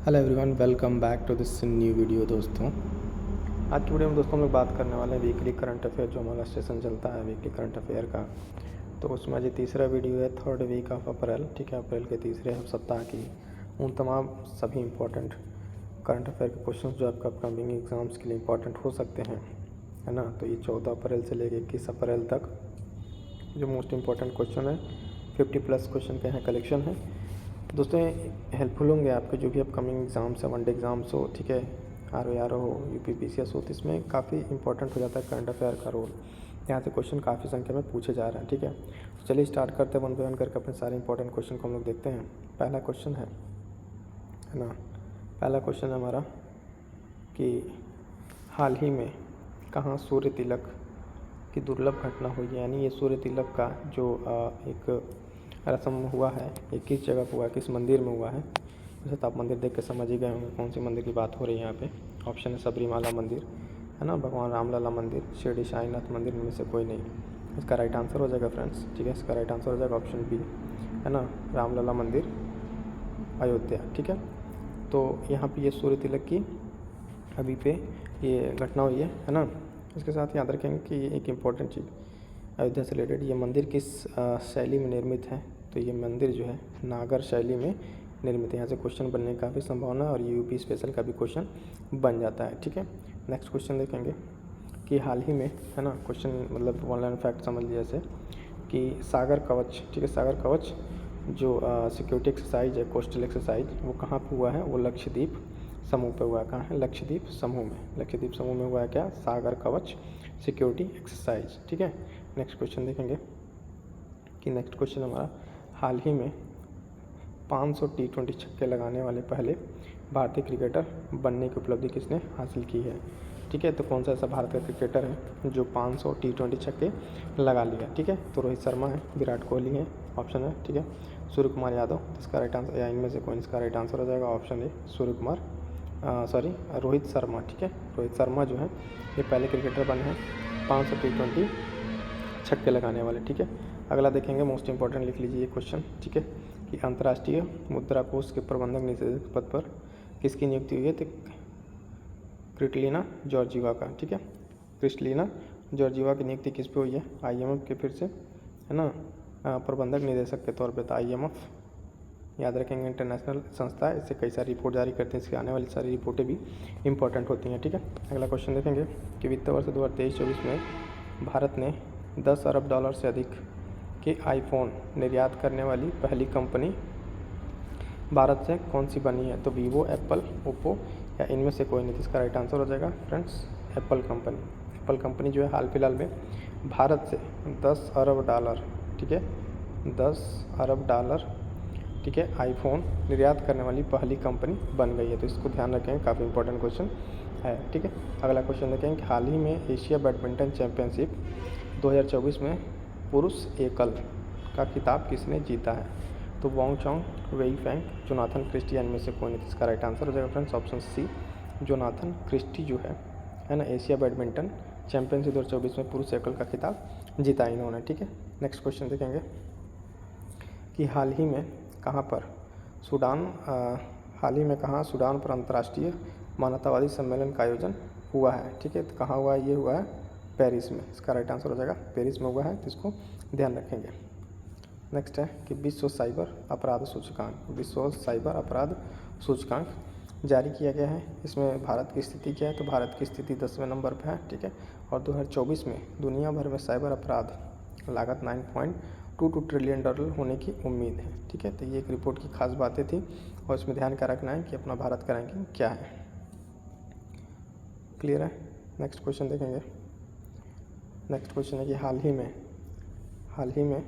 Hello everyone, welcome back to this new video. दोस्तों, आज की वीडियो में दोस्तों हम लोग बात करने वाले हैं वीकली करंट अफेयर, जो हमारा सेशन चलता है वीकली करंट अफेयर का। तो उसमें आज तीसरा वीडियो है, थर्ड वीक ऑफ अप्रैल। ठीक है, अप्रैल के तीसरे सप्ताह की उन तमाम सभी इंपॉर्टेंट करंट अफेयर के क्वेश्चन जो आपका अपकमिंग एग्ज़ाम्स के लिए इंपॉर्टेंट हो सकते हैं, है ना। तो ये 14 अप्रैल से लेकर 21 अप्रैल तक जो मोस्ट इंपॉर्टेंट क्वेश्चन है, 50+ क्वेश्चन के यहाँ कलेक्शन है दोस्तों। ये हेल्पफुल होंगे आपके जो भी अपकमिंग एग्ज़ाम्स है, वनडे एग्ज़ाम्स हो, ठीक है, RO हो, UP PCS हो, तो इसमें काफ़ी इंपॉर्टेंट हो जाता है करंट अफेयर का रोल। यहाँ से क्वेश्चन काफ़ी संख्या में पूछे जा रहे हैं, ठीक है। तो चलिए स्टार्ट करते हैं वन बाय वन करके अपने सारे इंपॉर्टेंट क्वेश्चन को हम लोग देखते हैं। पहला क्वेश्चन है ना, पहला क्वेश्चन है हमारा कि हाल ही में कहाँ सूर्य तिलक की दुर्लभ घटना हुई है। यानी ये सूर्य तिलक का जो एक रस्म हुआ है, ये किस जगह पर हुआ है, किस मंदिर में हुआ है। वैसे तो आप मंदिर देख के समझ ही गए होंगे कौन सी मंदिर की बात हो रही है यहाँ पे। ऑप्शन है सबरीमाला मंदिर, है ना, भगवान रामलला मंदिर, शिरडी साईनाथ मंदिर, इनमें से कोई नहीं। इसका राइट आंसर हो जाएगा फ्रेंड्स, ठीक है। इसका राइट आंसर हो जाएगा ऑप्शन बी, है ना, रामलला मंदिर, अयोध्या। ठीक है, तो यहाँ पे ये सूर्य तिलक की अभी पे ये घटना हुई है ना। इसके साथ याद रखेंगे कि ये एक इम्पॉर्टेंट चीज़ अयोध्या से रिलेटेड, ये मंदिर किस शैली में निर्मित है। तो ये मंदिर जो है नागर शैली में निर्मित है। यहाँ से क्वेश्चन बनने का भी संभावना है और यूपी स्पेशल का भी क्वेश्चन बन जाता है, ठीक है। नेक्स्ट क्वेश्चन देखेंगे कि हाल ही में, है ना, क्वेश्चन मतलब ऑनलाइन फैक्ट समझ लीजिए जैसे कि सागर कवच, ठीक है, सागर कवच जो सिक्योरिटी एक्सरसाइज है, कोस्टल एक्सरसाइज, वो कहाँ पे हुआ है, वो लक्षद्वीप समूह पे हुआ है। कहाँ है, लक्षद्वीप समूह में। लक्षद्वीप समूह में हुआ है क्या, सागर कवच सिक्योरिटी एक्सरसाइज, ठीक है। नेक्स्ट क्वेश्चन देखेंगे कि नेक्स्ट क्वेश्चन हमारा, हाल ही में 500 T20 छक्के लगाने वाले पहले भारतीय क्रिकेटर बनने की उपलब्धि किसने हासिल की है। ठीक है, तो कौन सा ऐसा भारत का क्रिकेटर है जो 500 T20 छक्के लगा लिया। ठीक है, तो रोहित शर्मा है, विराट कोहली है, ऑप्शन है, ठीक है, सूर्य कुमार यादव। इसका राइट आंसर, या इनमें से कोई इसका राइट आंसर हो जाएगा ऑप्शन ए, सूर्य कुमार, रोहित शर्मा। ठीक है, रोहित शर्मा जो है ये पहले क्रिकेटर बने हैं 500 T20 छक्के लगाने वाले, ठीक है। अगला देखेंगे, मोस्ट इंपॉर्टेंट लिख लीजिए ये क्वेश्चन, ठीक है, कि अंतर्राष्ट्रीय मुद्रा कोष के प्रबंधक निदेशक पद पर किसकी नियुक्ति हुई है। तो क्रिस्टलिना जॉर्जिवा का, ठीक है, क्रिस्टलिना जॉर्जिवा की नियुक्ति किस पे हुई है, IMF के फिर से, है ना, प्रबंधक निदेशक के तौर पे। तो IMF याद रखेंगे इंटरनेशनल संस्था है, इससे कई सारी रिपोर्ट जारी करते हैं, इसकी आने वाली सारी रिपोर्टें भी इंपॉर्टेंट होती हैं, ठीक है। अगला क्वेश्चन देखेंगे कि वित्त वर्ष 2023-24 में भारत ने 10 अरब डॉलर से अधिक के आईफोन निर्यात करने वाली पहली कंपनी भारत से कौन सी बनी है। तो वीवो, एप्पल, ओप्पो, या इनमें से कोई नहीं। इसका राइट आंसर हो जाएगा friends Apple company. Apple company जो है हाल फिलहाल में भारत से 10 अरब डॉलर, ठीक है, 10 अरब डॉलर, ठीक है, आईफोन निर्यात करने वाली पहली कंपनी बन गई है। तो इसको ध्यान रखें, काफ़ी इंपॉर्टेंट क्वेश्चन है, ठीक है। अगला क्वेश्चन देखें कि हाल ही में एशिया बैडमिंटन चैंपियनशिप 2024 में पुरुष एकल का खिताब किसने जीता है। तो वॉन्ग चॉन्ग, वेई फेंग, जोनाथन क्रिस्टी, इनमें से कोई नहीं। इसका राइट आंसर हो जाएगा friends option C, Jonathan Christie जो है ना, एशिया बैडमिंटन चैंपियनशिप 2024 में पुरुष एकल का खिताब जीता इन्होंने, ठीक है। नेक्स्ट क्वेश्चन देखेंगे कि हाल ही में कहाँ पर हाल ही में कहाँ सूडान पर अंतर्राष्ट्रीय मानवतावादी सम्मेलन का आयोजन हुआ है। ठीक है, तो कहाँ हुआ है, ये हुआ है पेरिस में। इसका राइट आंसर हो जाएगा पेरिस में हुआ है, तो इसको ध्यान रखेंगे। नेक्स्ट है कि विश्व साइबर अपराध सूचकांक, विश्व साइबर अपराध सूचकांक जारी किया गया है। इसमें भारत की स्थिति क्या है, तो भारत की स्थिति 10वें नंबर पर है, ठीक है। और 2024 में दुनिया भर में साइबर अपराध लागत 9.22 ट्रिलियन डॉलर होने की उम्मीद है, ठीक है। तो ये एक रिपोर्ट की खास बातें थी और इसमें ध्यान क्या रखना है कि अपना भारत का रैंकिंग क्या है। क्लियर है। नेक्स्ट क्वेश्चन देखेंगे। नेक्स्ट क्वेश्चन है कि हाल ही में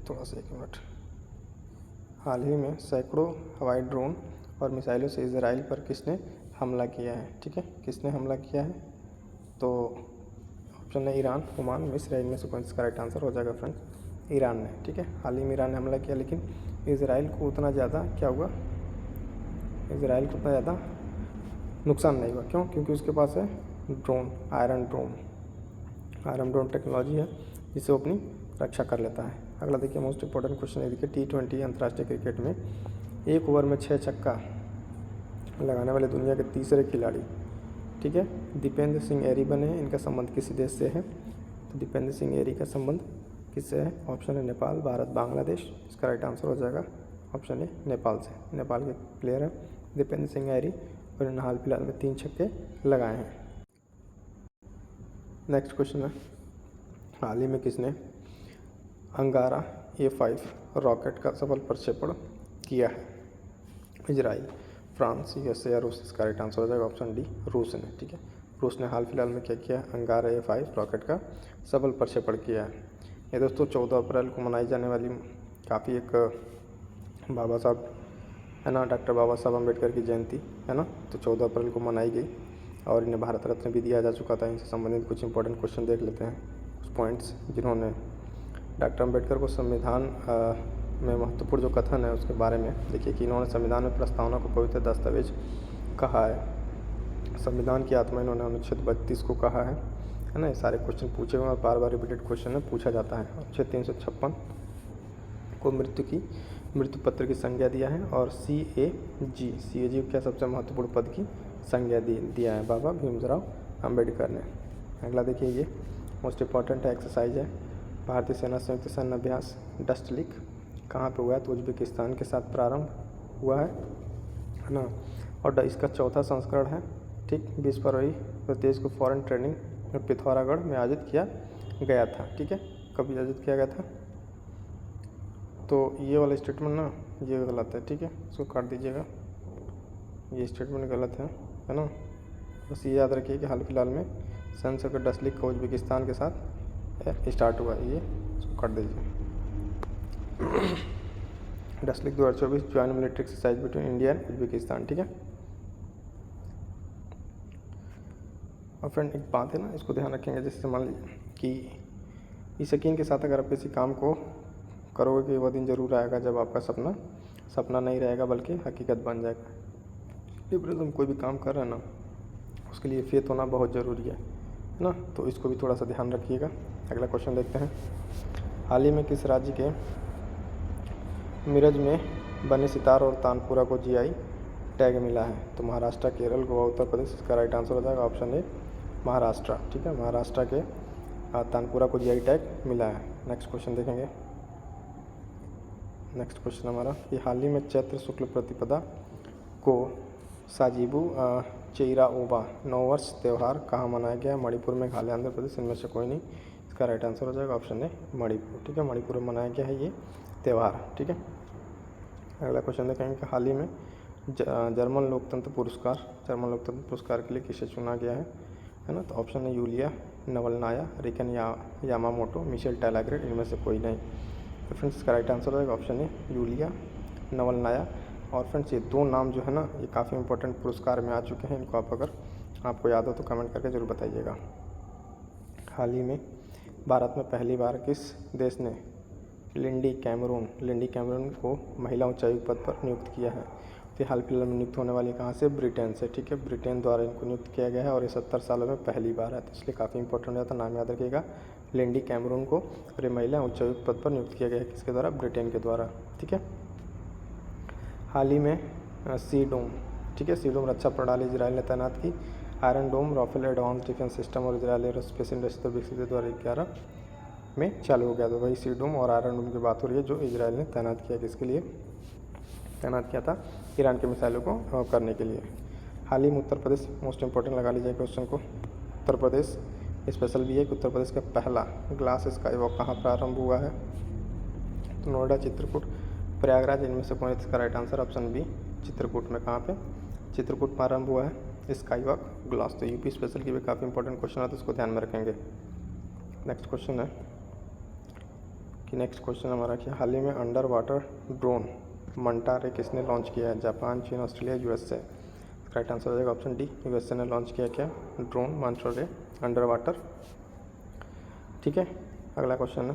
थोड़ा सा एक मिनट, हाल ही में सैकड़ों हवाई ड्रोन और मिसाइलों से इजराइल पर किसने हमला किया है। ठीक है, किसने हमला किया है, तो ऑप्शन है ईरान, ओमान, मिस्र, इनमें से कौन सा राइट आंसर हो जाएगा फ्रेंड्स, ईरान ने। ठीक है, हाल ही में ईरान ने हमला किया, लेकिन इजराइल को उतना ज़्यादा क्या हुआ, इजराइल को उतना ज़्यादा नुकसान नहीं हुआ। क्यों, क्योंकि उसके पास है ड्रोन, आयरन ड्रोन टेक्नोलॉजी है जिससे वो अपनी रक्षा कर लेता है। अगला देखिए, मोस्ट इंपॉर्टेंट क्वेश्चन है, देखिए T20 अंतर्राष्ट्रीय क्रिकेट में एक ओवर में 6 छक्का लगाने वाले दुनिया के तीसरे खिलाड़ी, ठीक है, दीपेंद्र सिंह एरी बने हैं। इनका संबंध किस देश से है? तो दीपेंद्र सिंह एरी का संबंध किससे है? ऑप्शन है नेपाल, भारत, बांग्लादेश। इसका राइट आंसर हो जाएगा ऑप्शन ए नेपाल से। नेपाल के प्लेयर हैं दीपेंद्र सिंह एरी और इन्होंने हाल फिलहाल में 3 छक्के लगाए हैं। नेक्स्ट क्वेश्चन है, हाल ही में किसने अंगारा A5 रॉकेट का सफल प्रक्षेपण किया है? इजराइल, फ्रांस, USA या रूस। इसका राइट आंसर हो जाएगा ऑप्शन डी रूस ने, ठीक है। रूस ने हाल फिलहाल में क्या किया है? अंगारा A5 रॉकेट का सफल प्रक्षेपण किया है। ये दोस्तों 14 अप्रैल को मनाई जाने वाली काफ़ी एक बाबा साहब है ना, डॉक्टर बाबा साहब अम्बेडकर की जयंती है ना, तो 14 अप्रैल को मनाई गई और इन्हें भारत रत्न भी दिया जा चुका था। इनसे संबंधित कुछ इंपॉर्टेंट क्वेश्चन देख लेते हैं, कुछ पॉइंट्स जिन्होंने डॉक्टर अम्बेडकर को संविधान में महत्वपूर्ण जो कथन है उसके बारे में देखिए कि इन्होंने संविधान में प्रस्तावना को पवित्र दस्तावेज कहा है। संविधान की आत्मा इन्होंने अनुच्छेद 32 को कहा है ना। ये सारे क्वेश्चन पूछे हुए और बार बार रिपीटेड क्वेश्चन में पूछा जाता है। अनुच्छेद 356 को मृत्यु पत्र की संज्ञा दिया है और CAG क्या सबसे महत्वपूर्ण पद की संज्ञा दिया है? बाबा भीमराव अम्बेडकर ने। अगला देखिए, ये मोस्ट इम्पॉर्टेंट एक्सरसाइज है, भारतीय सेना संयुक्त सैन्य अभ्यास डस्ट लीक कहाँ पे हुआ है? तो उज्बेकिस्तान के साथ प्रारंभ हुआ है ना, और इसका 4था संस्करण है, ठीक। 20 फरवरी को देश को फॉरेन ट्रेनिंग पिथौरागढ़ में आयोजित किया गया था, ठीक है। कब आयोजित किया गया था? तो ये वाला स्टेटमेंट ना ये गलत है, ठीक है, इसको काट दीजिएगा, ये स्टेटमेंट गलत है ना। बस ये याद रखिए कि हाल फिलहाल में संसद का डस्ट लीक उज्बेकिस्तान के साथ स्टार्ट हुआ, ये इसको काट दीजिए। Dust leak 2024 joint military exercise between India and Uzbekistan, ठीक है। और फ्रेंड एक बात है ना, इसको ध्यान रखेंगे, जैसे मान लीजिए कि इस यकीन के साथ अगर आप किसी काम को करोगे कि वह दिन ज़रूर आएगा जब आपका सपना नहीं रहेगा बल्कि हकीकत बन जाएगा। इसलिए तुम कोई भी काम कर रहे हैं ना, उसके लिए फेथ होना बहुत ज़रूरी है ना, तो इसको भी थोड़ा सा ध्यान रखिएगा। अगला क्वेश्चन देखते हैं, हाल ही में किस राज्य के मिरज में बने सितार और तानपुरा को GI टैग मिला है? तो महाराष्ट्र, केरल, गोवा, उत्तर प्रदेश। इसका राइट आंसर हो जाएगा ऑप्शन ए महाराष्ट्र, ठीक है। महाराष्ट्र के तानपुरा को GI टैग मिला है। नेक्स्ट क्वेश्चन देखेंगे, नेक्स्ट क्वेश्चन हमारा कि हाल ही में चैत्र शुक्ल प्रतिपदा को साजिबू चेइराओबा नववर्ष त्यौहार कहाँ मनाया गया? मणिपुर, मेघालय, आंध्र प्रदेश। इनमें से कोई नहीं। इसका राइट आंसर हो जाएगा ऑप्शन ए मणिपुर, ठीक है। मणिपुर में मनाया गया है ये त्यौहार, ठीक है। अगला क्वेश्चन देखेंगे कि हाल ही में जर्मन लोकतंत्र पुरस्कार के लिए किसे चुना गया है ना? तो ऑप्शन है यूलिया नवलनाया, रिकन यामामोटो, मिशेल टैलाग्रेट। इनमें से कोई नहीं। तो फ्रेंड्स इसका राइट आंसर होगा ऑप्शन है यूलिया नवलनाया। और फ्रेंड्स ये 2 नाम जो है ना, ये काफ़ी इंपॉर्टेंट पुरस्कार में आ चुके हैं। इनको आपको याद हो तो कमेंट करके ज़रूर बताइएगा। हाल ही में भारत में पहली बार किस देश ने लिंडी कैमरून को महिला उच्चायुक्त पद पर नियुक्त किया है? तो हाल फिलहाल में नियुक्त होने वाली कहाँ से? ब्रिटेन से, ठीक है। ब्रिटेन द्वारा इनको नियुक्त किया गया है और ये 70 सालों में पहली बार है, तो इसलिए काफ़ी इंपॉर्टेंट है, तो नाम याद रखिएगा लिंडी कैमरून को। और ये महिला उच्चायुक्त पद पर नियुक्त किया गया है किसके द्वारा? ब्रिटेन के द्वारा, ठीक है। हाल ही में सी डोम, ठीक है, सी डोम रक्षा प्रणाली इजराइल ने तैनात की। आयरन डोम राफेल एडवांस डिफेंस सिस्टम और इजराइल एरोस्पेस इंडस्ट्री विकसित 2011 में चालू हो गया। तो वही सी डोम और आयरन डोम की बात हो रही है जो इजराइल ने तैनात किया। किसके लिए तैनात किया था? ईरान के मिसाइलों को करने के लिए। हाल ही में उत्तर प्रदेश, मोस्ट इंपॉर्टेंट लगा लीजिए क्वेश्चन को, उत्तर प्रदेश स्पेशल भी है कि उत्तर प्रदेश का पहला ग्लास स्काई वॉक कहाँ प्रारंभ हुआ है? तो नोएडा, चित्रकूट, प्रयागराज। इनमें से कौन? इसका right answer option B Chitrakoot में। कहाँ पे? चित्रकूट प्रारंभ हुआ है स्काई वॉक ग्लास। तो यूपी स्पेशल की भी काफ़ी इंपॉर्टेंट क्वेश्चन है, तो इसको ध्यान में रखेंगे। नेक्स्ट क्वेश्चन है कि नेक्स्ट क्वेश्चन हमारा क्या, हाल ही में अंडर वाटर ड्रोन मंटा रे किसने लॉन्च किया है? जापान, चीन, ऑस्ट्रेलिया, USA। राइट आंसर हो जाएगा ऑप्शन डी USA ने लॉन्च किया क्या? ड्रोन मंटा रे अंडर वाटर, ठीक है। अगला क्वेश्चन है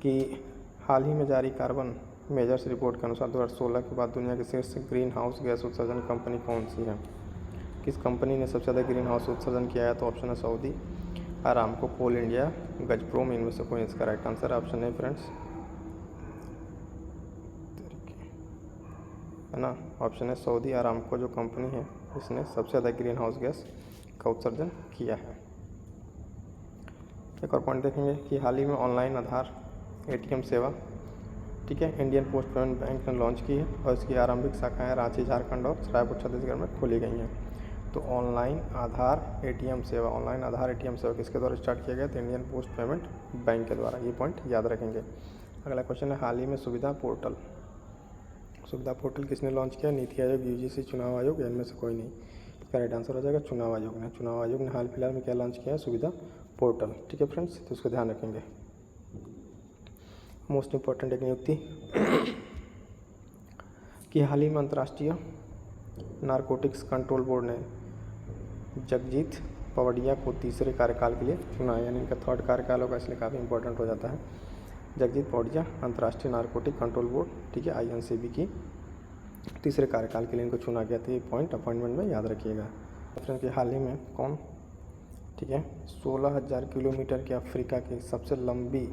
कि हाल ही में जारी कार्बन मेजर्स रिपोर्ट के अनुसार 2016 के बाद दुनिया की शीर्ष ग्रीन हाउस गैस उत्सर्जन कंपनी कौन सी है? किस कंपनी ने सबसे ज़्यादा ग्रीन हाउस उत्सर्जन किया है? तो ऑप्शन है सऊदी अरामको, कोल इंडिया, गजप्रोम। इनमें से कोई? इसका राइट आंसर है ऑप्शन है फ्रेंड्स है ना। ऑप्शन है सऊदी अरामको जो कंपनी है इसने सबसे ज़्यादा ग्रीन हाउस गैस का उत्सर्जन किया है। एक और पॉइंट देखेंगे कि हाल ही में ऑनलाइन आधार ATM सेवा, ठीक है, इंडियन पोस्ट पेमेंट बैंक ने लॉन्च की है और इसकी आरंभिक शाखाएं रांची झारखंड और रायपुर छत्तीसगढ़ में खोली गई हैं। तो ऑनलाइन आधार ATM सेवा किसके द्वारा स्टार्ट किया गया? तो इंडियन पोस्ट पेमेंट बैंक के द्वारा। ये पॉइंट याद रखेंगे। अगला क्वेश्चन है हाल ही में सुविधा पोर्टल किसने लॉन्च किया? नीति आयोग, UGC, चुनाव आयोग, या इनमें से कोई नहीं। इसका राइट आंसर हो जाएगा चुनाव आयोग ने हाल फिलहाल में क्या लॉन्च किया है? सुविधा पोर्टल। ठीक है फ्रेंड्स, तो इसको ध्यान रखेंगे। मोस्ट इम्पॉर्टेंट एक नियुक्ति कि हाल ही में अंतर्राष्ट्रीय नारकोटिक्स कंट्रोल बोर्ड ने जगजीत पवडिया को तीसरे कार्यकाल के लिए चुना, यानी इनका थर्ड कार्यकाल होगा, इसलिए काफ़ी इंपॉर्टेंट हो जाता है। जगजीत पवडिया अंतर्राष्ट्रीय नारकोटिक कंट्रोल बोर्ड, ठीक है, INCB की तीसरे कार्यकाल के लिए इनको चुना गया था। ये पॉइंट अपॉइंटमेंट में याद रखिएगा। फ्रेंड्स कि हाल ही में कौन, ठीक है, 16,000 किलोमीटर के अफ्रीका की सबसे लंबी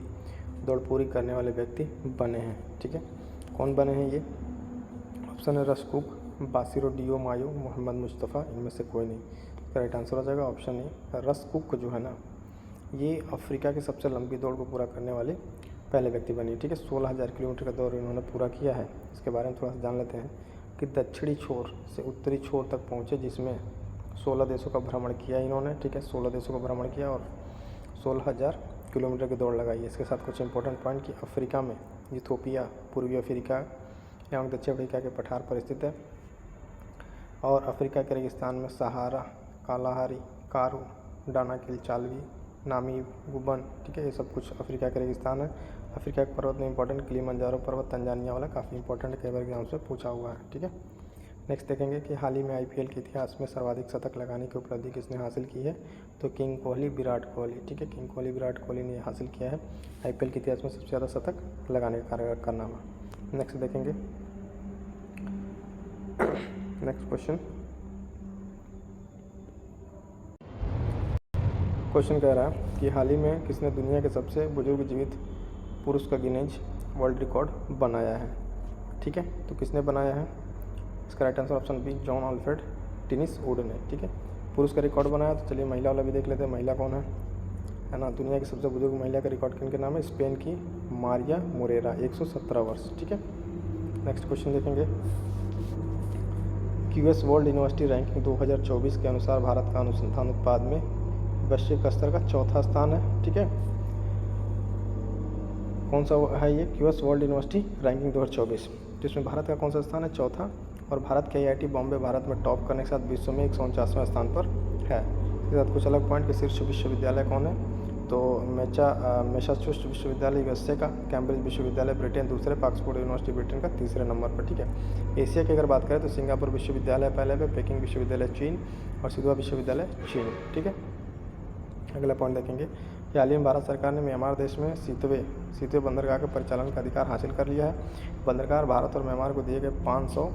दौड़ पूरी करने वाले व्यक्ति बने हैं। ठीक है, कौन बने हैं ये? ऑप्शन है रसकुक, बासिरो डियो मायो, मोहम्मद मुस्तफ़ा, इनमें से कोई नहीं। इसका राइट आंसर हो जाएगा ऑप्शन ए। रसकुक जो है ना, ये अफ्रीका की सबसे लंबी दौड़ को पूरा करने वाले पहले व्यक्ति बने। ठीक है, 16,000 किलोमीटर का दौड़ इन्होंने पूरा किया है। इसके बारे में थोड़ा सा जान लेते हैं कि दक्षिणी छोर से उत्तरी छोर तक पहुँचे, जिसमें 16 देशों का भ्रमण किया इन्होंने। ठीक है, 16 देशों का भ्रमण किया और 16,000 किलोमीटर की दौड़ लगाई है। इसके साथ कुछ इंपॉर्टेंट पॉइंट कि अफ्रीका में इथियोपिया, पूर्वी अफ्रीका एवं दक्षिण अफ्रीका के पठार पर स्थित है, और अफ्रीका के रेगिस्तान में सहारा, कालाहारी, कारू, डानाकिल, चालवी, नामी, गुबन, ठीक है, ये सब कुछ अफ्रीका के रेगिस्तान है। अफ्रीका के पर्वत में इंपॉर्टेंट किलिमंजारो पर्वत, तंजानिया वाला, काफ़ी इंपॉर्टेंट, कई बार एग्जाम से पूछा हुआ है। ठीक है, नेक्स्ट देखेंगे कि हाल ही में IPL के इतिहास में सर्वाधिक शतक लगाने की उपलब्धि किसने हासिल की है? तो किंग कोहली, विराट कोहली। ठीक है, किंग कोहली, विराट कोहली ने हासिल किया है IPL के इतिहास में सबसे ज़्यादा शतक लगाने का कारनामा। नेक्स्ट देखेंगे, नेक्स्ट क्वेश्चन कह रहा है कि हाल ही में किसने दुनिया के सबसे बुजुर्ग जीवित पुरुष का गिनीज वर्ल्ड रिकॉर्ड बनाया है? ठीक है, तो किसने बनाया है? इसका right answer option B, John Alfred Tinniswood ने। ठीक है, पुरुष का रिकॉर्ड बनाया। तो चलिए महिला वाला भी देख लेते हैं, महिला कौन है ना। दुनिया की सबसे बुजुर्ग महिला का रिकॉर्ड किनके नाम है? स्पेन की मारिया मोरेरा, 117 वर्ष। ठीक है, नेक्स्ट क्वेश्चन देखेंगे। QS वर्ल्ड यूनिवर्सिटी रैंकिंग 2024 के अनुसार भारत का अनुसंधान उत्पाद में वैश्विक स्तर का चौथा स्थान है। ठीक है, कौन सा है ये? QS वर्ल्ड यूनिवर्सिटी रैंकिंग 2024, जिसमें भारत का कौन सा स्थान है? चौथा। और भारत के IIT बॉम्बे भारत में टॉप करने के साथ विश्व में 149वें स्थान पर है। इसके साथ कुछ अलग पॉइंट कि शीर्ष विश्वविद्यालय कौन है? तो मैसाचुसेट्स विश्वविद्यालय USA का, कैम्ब्रिज विश्वविद्यालय ब्रिटेन दूसरे, ऑक्सफोर्ड यूनिवर्सिटी ब्रिटेन का तीसरे नंबर पर। ठीक है, एशिया की अगर बात करें तो सिंगापुर विश्वविद्यालय पहले पे, पेकिंग विश्वविद्यालय चीन और सिधुआ विश्वविद्यालय चीन। ठीक है, अगला पॉइंट देखेंगे कि हाल ही में भारत सरकार ने म्यांमार देश में सीतवे बंदरगाह के परिचालन का अधिकार हासिल कर लिया है। बंदरगाह भारत और म्यांमार को दिए गए $500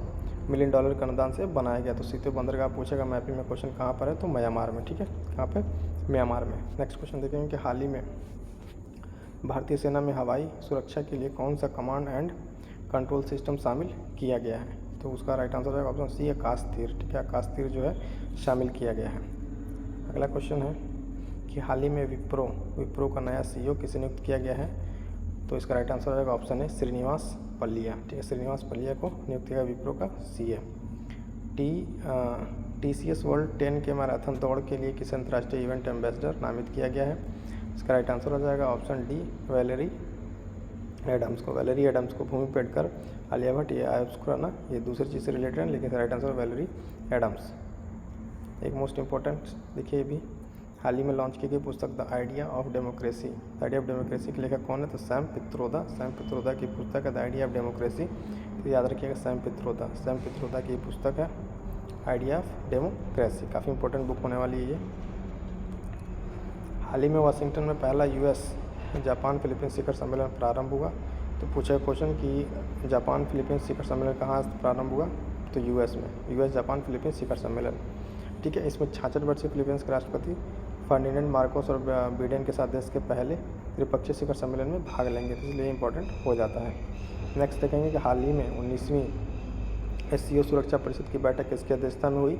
मिलियन के अनुदान से बनाया गया। तो सीतवे बंदरगाह पूछेगा मैपिंग में क्वेश्चन कहाँ पर है? तो म्यांमार में। ठीक है, कहाँ पे? म्यांमार में। नेक्स्ट क्वेश्चन देखेंगे कि हाल ही में भारतीय सेना में हवाई सुरक्षा के लिए कौन सा कमांड एंड कंट्रोल सिस्टम शामिल किया गया है? तो उसका राइट आंसर है ऑप्शन सी, आकाश तीर। ठीक है, आकाश तीर जो है शामिल किया गया है। अगला क्वेश्चन है कि हाल ही में विप्रो का नया CEO किसे नियुक्त किया गया है? तो इसका राइट आंसर रहेगा ऑप्शन है श्रीनिवास पल्लिया। ठीक है, श्रीनिवास पल्लिया को नियुक्त किया विप्रो का CA। TCS वर्ल्ड 10 के मैराथन दौड़ के लिए किस अंतर्राष्ट्रीय इवेंट एम्बेसडर नामित किया गया है? इसका राइट आंसर हो जाएगा ऑप्शन डी, वैलेरी एडम्स को। भूमि पेडकर, आलिया भट्ट, ये आयुष खुराना, ये दूसरी चीज़ से रिलेटेड है, लेकिन राइट आंसर वैलेरी एडम्स। एक मोस्ट इंपॉर्टेंट देखिए, भी हाल ही में लॉन्च की गई पुस्तक द आइडिया ऑफ डेमोक्रेसी के लेखक कौन है? तो सैम पित्रोदा की पुस्तक है द आइडिया ऑफ डेमोक्रेसी। तो याद रखिएगा सैम पित्रोदा की पुस्तक है आइडिया ऑफ डेमोक्रेसी। काफ़ी इंपॉर्टेंट बुक होने वाली है ये। हाल ही में वाशिंगटन में पहला US जापान फिलीपींस शिखर सम्मेलन प्रारंभ हुआ। तो पूछा क्वेश्चन कि जापान फिलीपींस शिखर सम्मेलन कहाँ प्रारंभ हुआ? तो US में, US जापान फिलीपींस शिखर सम्मेलन। ठीक है, इसमें 66 वर्षीय फिलीपींस के राष्ट्रपति फर्डिनेंड मार्कोस और बिडेन के साथ देश के पहले त्रिपक्षीय शिखर सम्मेलन में भाग लेंगे, तो इसलिए इंपॉर्टेंट हो जाता है। नेक्स्ट देखेंगे कि हाल ही में SCO सुरक्षा परिषद की बैठक किसकी अध्यक्षता में हुई?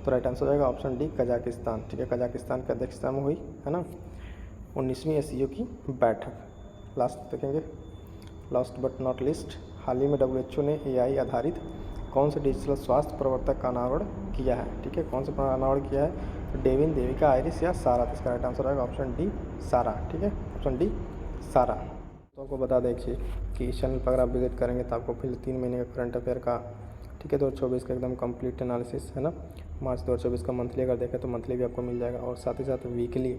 तो राइट आंसर हो जाएगा ऑप्शन डी कजाकिस्तान। ठीक है, कजाकिस्तान की अध्यक्षता में हुई है ना 19वीं SCO की बैठक। लास्ट देखेंगे, लास्ट बट नॉट लिस्ट, हाल ही में WHO ने AI आधारित कौन से डिजिटल स्वास्थ्य प्रवर्तक का अनावरण किया है? ठीक है, कौन सा अनावरण किया है? डेविन, देविका, आइरिस या सारा? तो इसका राइट आंसर आएगा ऑप्शन डी सारा। ठीक है, ऑप्शन डी सारा। तो आपको बता देखिए कि इस चैनल पर अगर आप विजिट करेंगे तो आपको फिर 3 महीने का करंट अफेयर का, ठीक है, 2024 का एकदम कंप्लीट एनालिसिस है ना, मार्च 2024 का मंथली अगर देखें तो मंथली भी आपको मिल जाएगा, और साथ ही साथ वीकली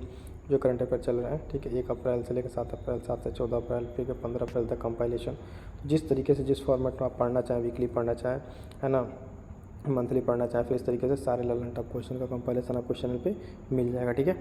जो करंट अफेयर चल रहे हैं, ठीक है, 1 अप्रैल से लेकर 7 अप्रैल, 7 से 14 अप्रैल, फिर 15 अप्रैल तक कंपाइलेशन। जिस तरीके से जिस फॉर्मेट में आप पढ़ना चाहें, वीकली पढ़ना चाहें है ना, मंथली पढ़ना चाहें, फिर इस तरीके से सारे ललन टॉप क्वेश्चन का कंपाइलेशन आपको चैनल पे मिल जाएगा। ठीक है।